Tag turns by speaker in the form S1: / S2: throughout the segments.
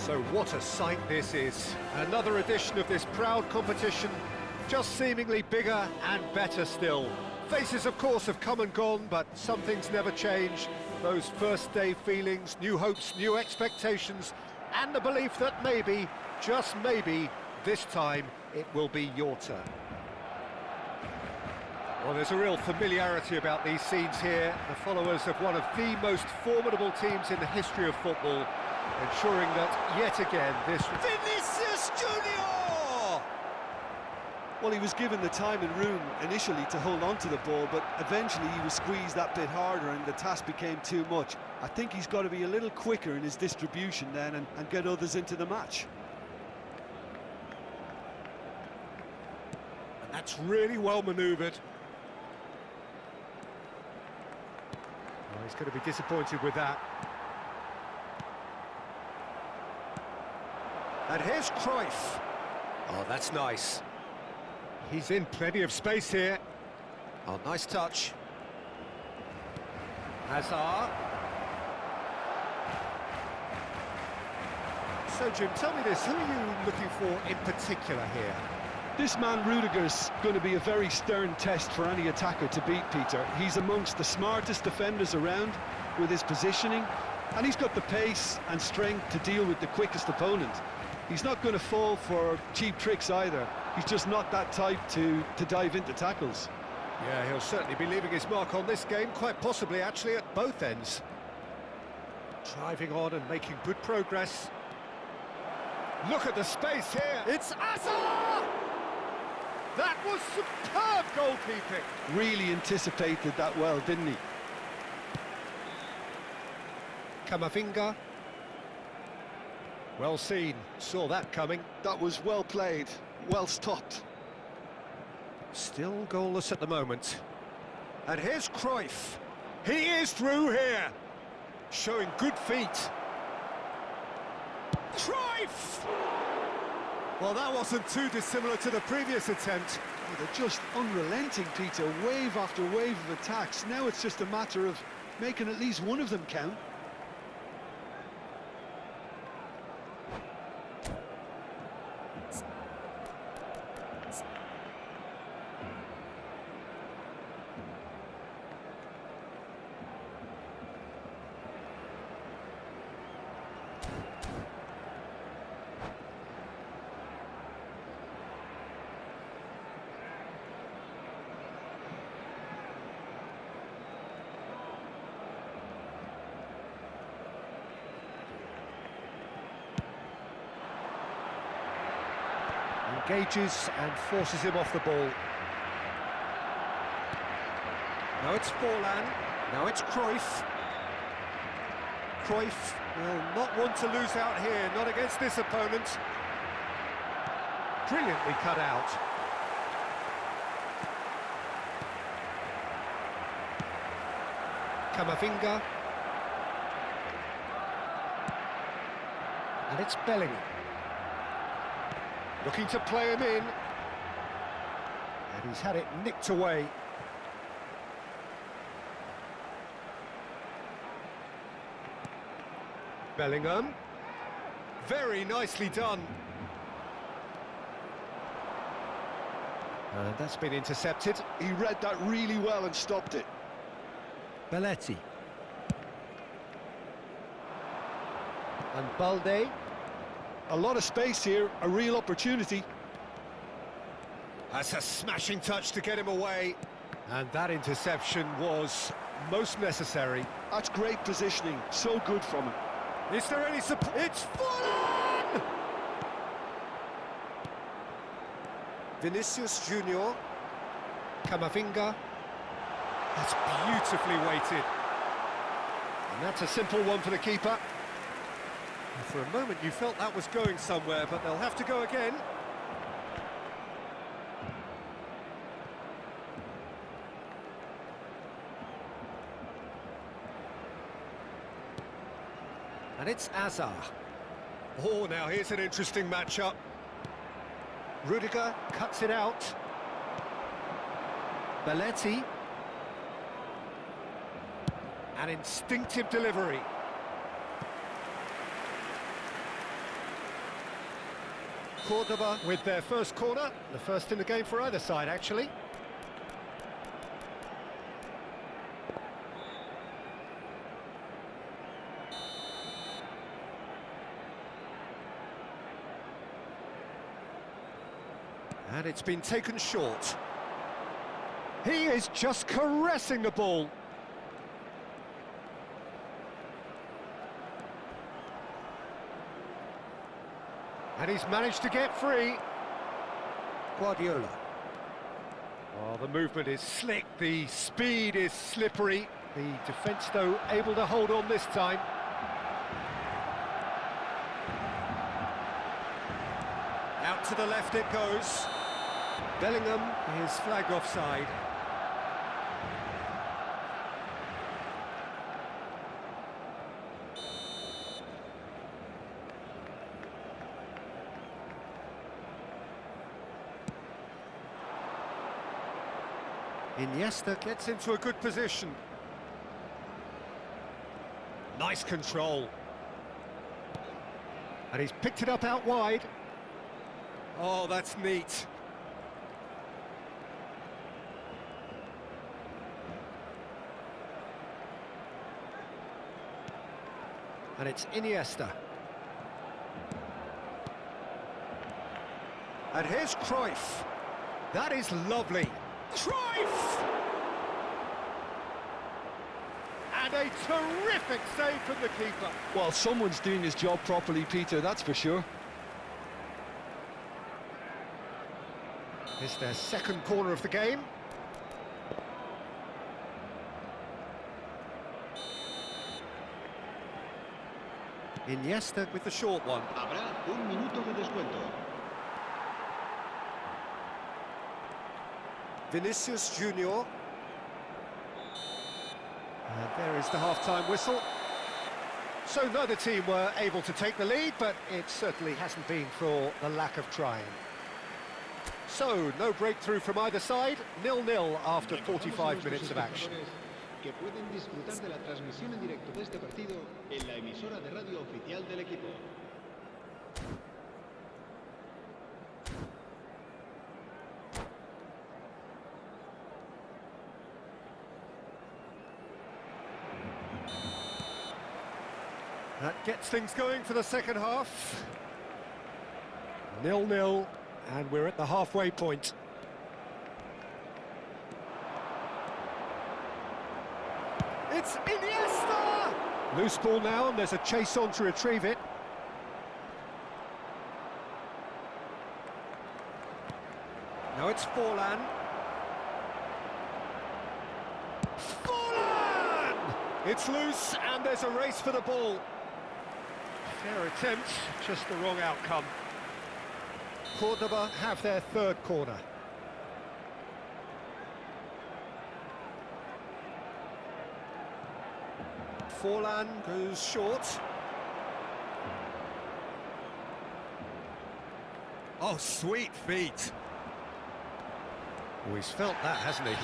S1: So what a sight this is. Another edition of this proud competition, just seemingly bigger and better still. Faces, of course, have come and gone, but some things never change. Those first day feelings, new hopes, new expectations, and the belief that maybe, just maybe, this time it will be your turn. Well, there's a real familiarity about these scenes here. The followers of one of the most formidable teams in the history of football, ensuring that, yet again, this...
S2: Vinicius Junior! Well, he was given the time and room initially to hold on to the ball, but eventually he was squeezed that bit harder and the task became too much. I think he's got to be a little quicker in his distribution then and get others into the match.
S1: And that's really well manoeuvred. Well, he's going to be disappointed with that. And here's Cruyff. Oh, that's nice. He's in plenty of space here. Oh, nice touch. Hazard. So, Jim, tell me this, who are you looking for in particular here?
S2: This man Rudiger's going to be a very stern test for any attacker to beat, Peter. He's amongst the smartest defenders around with his positioning, and he's got the pace and strength to deal with the quickest opponent. He's not going to fall for cheap tricks either. He's just not that type to dive into tackles.
S1: Yeah, he'll certainly be leaving his mark on this game, quite possibly actually at both ends. Driving on and making good progress. Look at the space here. It's Hazard! That was superb goalkeeping.
S2: Really anticipated that well, didn't he?
S1: Camavinga. Well seen, saw that coming.
S2: That was well played, well stopped.
S1: Still goalless at the moment. And here's Cruyff. He is through here. Showing good feet. Cruyff! Well, that wasn't too dissimilar to the previous attempt.
S2: Oh, they're just unrelenting, Peter. Wave after wave of attacks. Now it's just a matter of making at least one of them count.
S1: Engages and forces him off the ball. Now it's Forlan. Now it's Cruyff. Cruyff will not want to lose out here, not against this opponent. Brilliantly cut out. Camavinga. And it's Bellingham. Looking to play him in. And he's had it nicked away. Bellingham. Very nicely done. And that's been intercepted.
S2: He read that really well and stopped it.
S1: Belletti. And Balde.
S2: A lot of space here, a real opportunity.
S1: That's a smashing touch to get him away. And that interception was most necessary.
S2: That's great positioning, so good from him.
S1: Is there any support? It's Forlan! Vinicius Junior. Camavinga. That's beautifully weighted. And that's a simple one for the keeper. For a moment you felt that was going somewhere, but they'll have to go again. And it's Hazard. Oh, now here's an interesting matchup. Rudiger cuts it out. Belletti. An instinctive delivery. Cordoba with their first corner, the first in the game for either side, actually. And it's been taken short. He is just caressing the ball. And he's managed to get free. Guardiola. Oh, the movement is slick, the speed is slippery. The defence, though, able to hold on this time. Out to the left it goes. Bellingham is flagged offside. Iniesta gets into a good position. Nice control. And he's picked it up out wide. Oh, that's neat. And it's Iniesta. And here's Cruyff. That is lovely. Cruyff! And a terrific save from the keeper.
S2: Well, someone's doing his job properly, Peter, that's for sure.
S1: It's their second corner of the game. Iniesta with the short one.
S3: Habrá un minuto de descuento.
S1: Vinicius Junior. And there is the half-time whistle. So neither team were able to take the lead, but it certainly hasn't been for the lack of trying. So, no breakthrough from either side, 0-0 after 45 minutes of action.
S3: Que pueden disfrutar de la transmisión en directo de este partido en la emisora de radio oficial del equipo.
S1: That gets things going for the second half. 0-0, and we're at the halfway point. It's Iniesta! Loose ball now, and there's a chase on to retrieve it. Now it's Forlan. Forlan! It's loose, and there's a race for the ball. Fair attempt, just the wrong outcome. Cordoba have their third corner. Forlan goes short. Oh, sweet feet. Oh, he's felt that, hasn't he?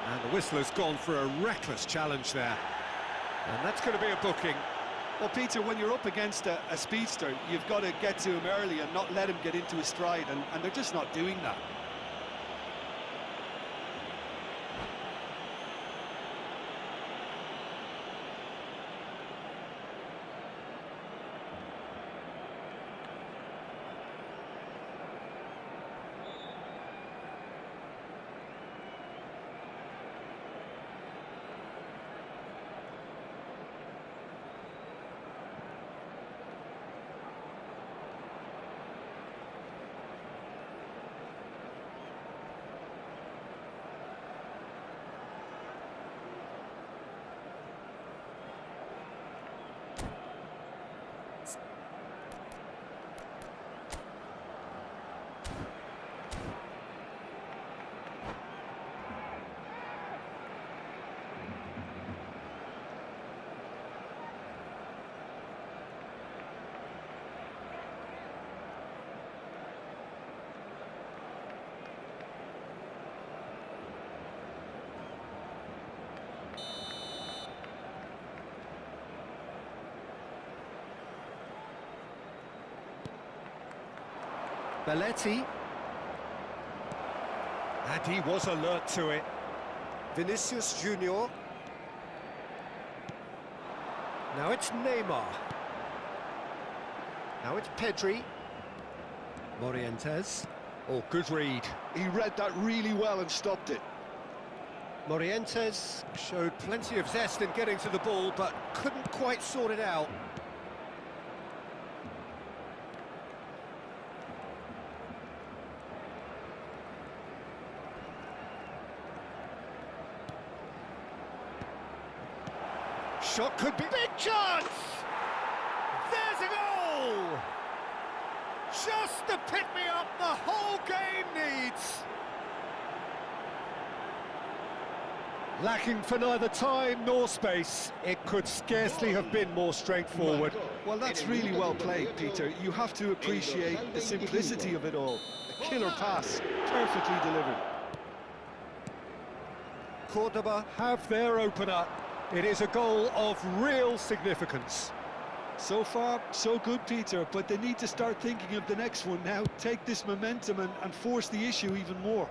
S1: And the whistler's gone for a reckless challenge there. And that's going to be a booking.
S2: Well, Peter, when you're up against a speedster, you've got to get to him early and not let him get into his stride, and they're just not doing that.
S1: Belletti. And he was alert to it. Vinicius Junior. Now it's Neymar. Now it's Pedri. Morientes. Oh, good read.
S2: He read that really well and stopped it.
S1: Morientes showed plenty of zest in getting to the ball, but couldn't quite sort it out. Shot could be... Big chance! There's a goal! Just to pick me up the whole game needs. Lacking for neither time nor space, it could scarcely have been more straightforward.
S2: Well, that's really well played, Peter. You have to appreciate the simplicity of it all. A killer pass, perfectly delivered.
S1: Cordoba have their opener. It is a goal of real significance.
S2: So far, so good, Peter, but they need to start thinking of the next one now. Take this momentum and force the issue even more.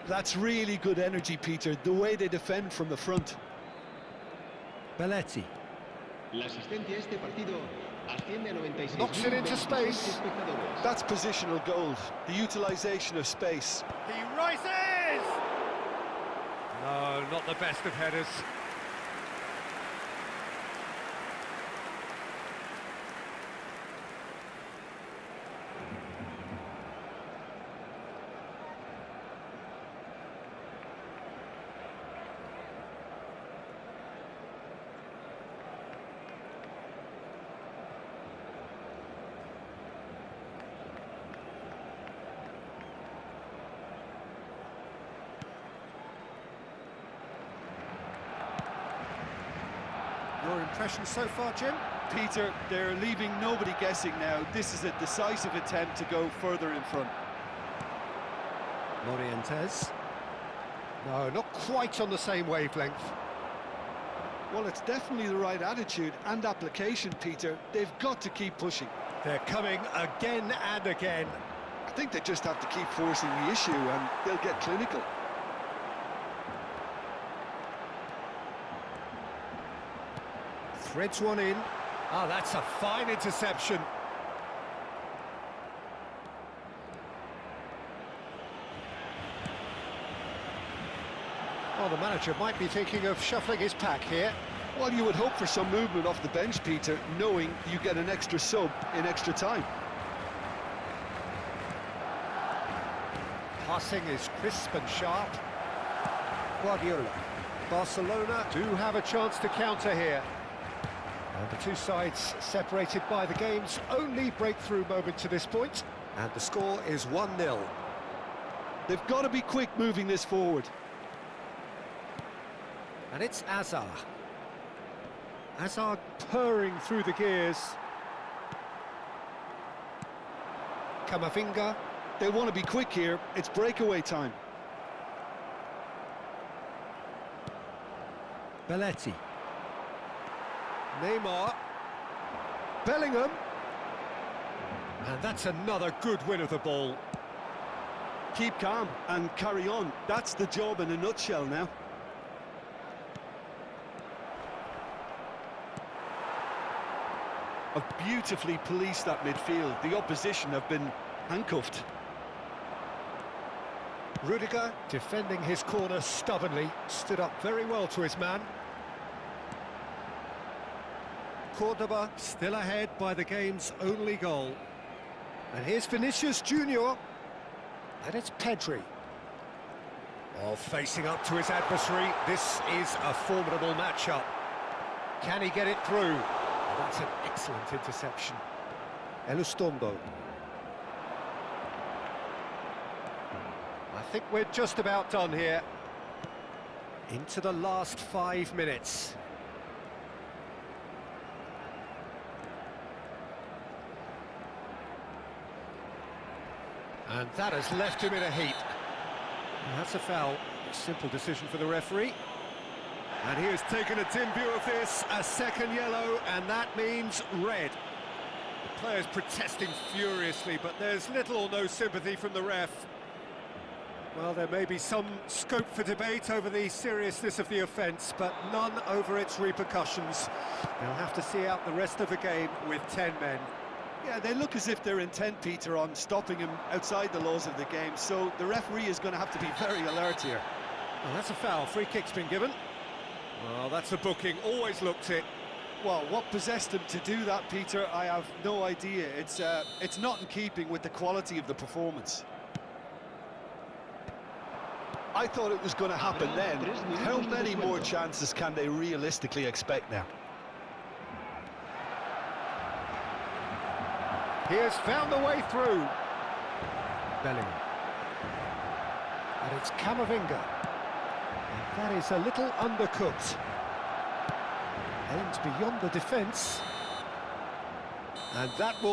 S2: That's really good energy, Peter, the way they defend from the front.
S1: Belletti.
S3: La asistencia a este partido asciende a 96.026
S1: Knocks it into space.
S3: espectadores.
S2: That's positional gold, the utilisation of space.
S1: He rises! No, not the best of headers. Your impression so far, Jim?
S2: Peter, they're leaving nobody guessing now. This is a decisive attempt to go further in front.
S1: Morientes. No, not quite on the same wavelength.
S2: Well, it's definitely the right attitude and application, Peter. They've got to keep pushing.
S1: They're coming again and again.
S2: I think they just have to keep forcing the issue and they'll get clinical.
S1: Threads one in. Ah, that's a fine interception. Well, the manager might be thinking of shuffling his pack here.
S2: Well, you would hope for some movement off the bench, Peter, knowing you get an extra sub in extra time.
S1: Passing is crisp and sharp. Guardiola. Barcelona do have a chance to counter here. And the two sides separated by the game's only breakthrough moment to this point. And the score is 1-0.
S2: They've got to be quick moving this forward.
S1: And it's Azar. Azar purring through the gears. Camavinga.
S2: They want to be quick here. It's breakaway time.
S1: Belletti. Neymar. Bellingham. And that's another good win of the ball.
S2: Keep calm and carry on. That's the job in a nutshell now. Have beautifully policed that midfield. The opposition have been handcuffed.
S1: Rudiger, defending his corner stubbornly, stood up very well to his man. Cordoba still ahead by the game's only goal. And here's Vinicius Junior. And it's Pedri. Oh, facing up to his adversary, this is a formidable matchup. Can he get it through? Oh, that's an excellent interception. Elustombo. I think we're just about done here. Into the last 5 minutes. And that has left him in a heap. And that's a foul. A simple decision for the referee. And he has taken a dim view of this, a second yellow, and that means red. The Players protesting furiously, but there's little or no sympathy from the ref. Well, there may be some scope for debate over the seriousness of the offence, but none over its repercussions. They'll have to see out the rest of the game with 10 men.
S2: Yeah, they look as if they're intent, Peter, on stopping him outside the laws of the game, so the referee is going to have to be very alert here.
S1: Well, that's a foul. Free kick's been given. Well, that's a booking. Always looked it.
S2: Well, what possessed him to do that, Peter, I have no idea. It's not in keeping with the quality of the performance. I thought it was going to happen then. How many more chances can they realistically expect now?
S1: He has found the way through. Bellingham. And it's Camavinga. And that is a little undercooked. Aims beyond the defence. And that will...